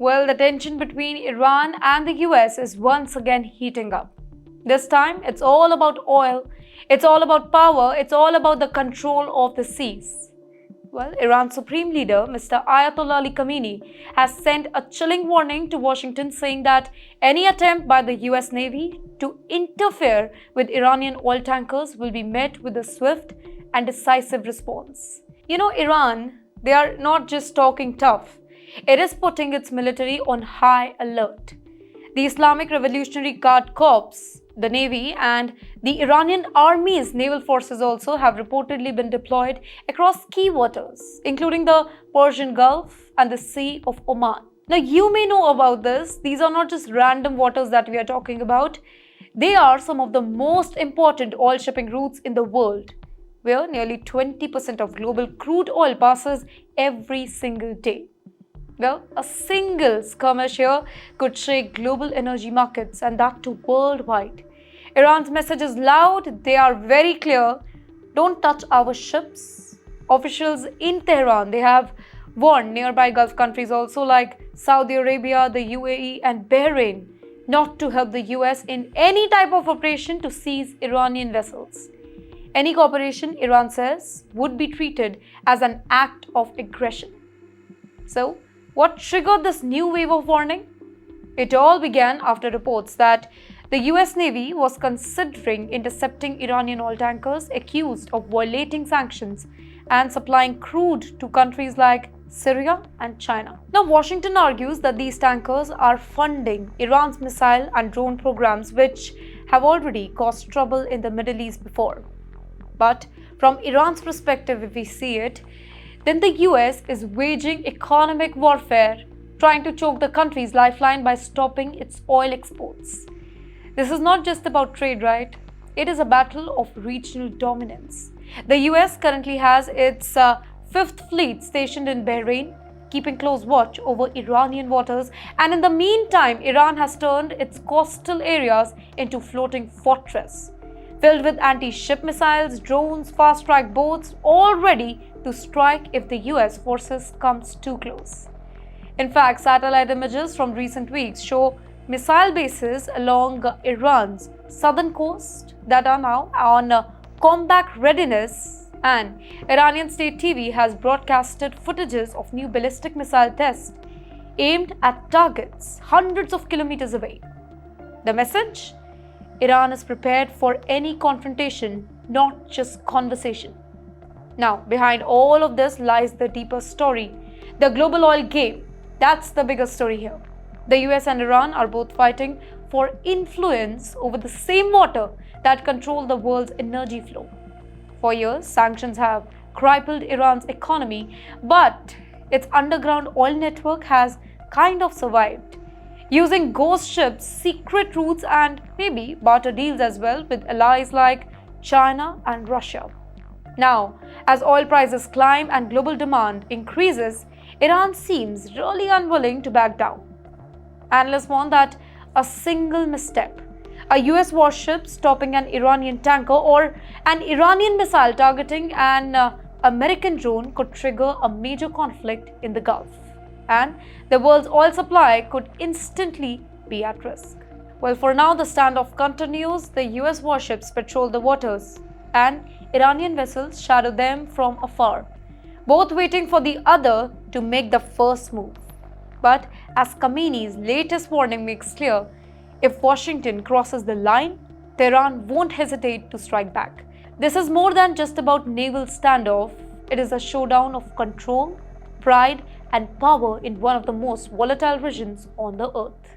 Well, the tension between Iran and the US is once again heating up. This time, it's all about oil, it's all about power, it's all about the control of the seas. Well, Iran's Supreme Leader, Mr. Ayatollah Ali Khamenei, has sent a chilling warning to Washington saying that any attempt by the US Navy to interfere with Iranian oil tankers will be met with a swift and decisive response. Iran, they are not just talking tough, it is putting its military on high alert. The Islamic Revolutionary Guard Corps, the Navy, and the Iranian Army's naval forces also have reportedly been deployed across key waters, including the Persian Gulf and the Sea of Oman. Now, you may know about this. These are not just random waters that we are talking about. They are some of the most important oil shipping routes in the world, where nearly 20% of global crude oil passes every single day. Well, a single skirmish here could shake global energy markets, and that too worldwide. Iran's message is loud, they are very clear. Don't touch our ships. Officials in Tehran, they have warned nearby Gulf countries also like Saudi Arabia, the UAE and Bahrain not to help the US in any type of operation to seize Iranian vessels. Any cooperation, Iran says, would be treated as an act of aggression. So, what triggered this new wave of warning? It all began after reports that the US Navy was considering intercepting Iranian oil tankers accused of violating sanctions and supplying crude to countries like Syria and China. Now, Washington argues that these tankers are funding Iran's missile and drone programs, which have already caused trouble in the Middle East before. But from Iran's perspective, if we see it, then the US is waging economic warfare, trying to choke the country's lifeline by stopping its oil exports. This is not just about trade, right? It is a battle of regional dominance. The US currently has its Fifth Fleet stationed in Bahrain, keeping close watch over Iranian waters, and in the meantime, Iran has turned its coastal areas into floating fortress, filled with anti-ship missiles, drones, fast-track boats, all ready to strike if the US forces comes too close. In fact, satellite images from recent weeks show missile bases along Iran's southern coast that are now on combat readiness, and Iranian state TV has broadcasted footages of new ballistic missile tests aimed at targets hundreds of kilometers away. The message? Iran is prepared for any confrontation, not just conversation. Now, behind all of this lies the deeper story, the global oil game. That's the biggest story here. The US and Iran are both fighting for influence over the same water that control the world's energy flow. For years, sanctions have crippled Iran's economy, but its underground oil network has kind of survived, using ghost ships, secret routes, and maybe barter deals as well with allies like China and Russia. Now, as oil prices climb and global demand increases, Iran seems really unwilling to back down. Analysts warn that a single misstep, a US warship stopping an Iranian tanker or an Iranian missile targeting an American drone could trigger a major conflict in the Gulf, and the world's oil supply could instantly be at risk. Well, for now, the standoff continues. The US warships patrol the waters, and Iranian vessels shadow them from afar, both waiting for the other to make the first move. But as Khamenei's latest warning makes clear, if Washington crosses the line, Tehran won't hesitate to strike back. This is more than just about naval standoff. It is a showdown of control, pride, and power in one of the most volatile regions on the earth.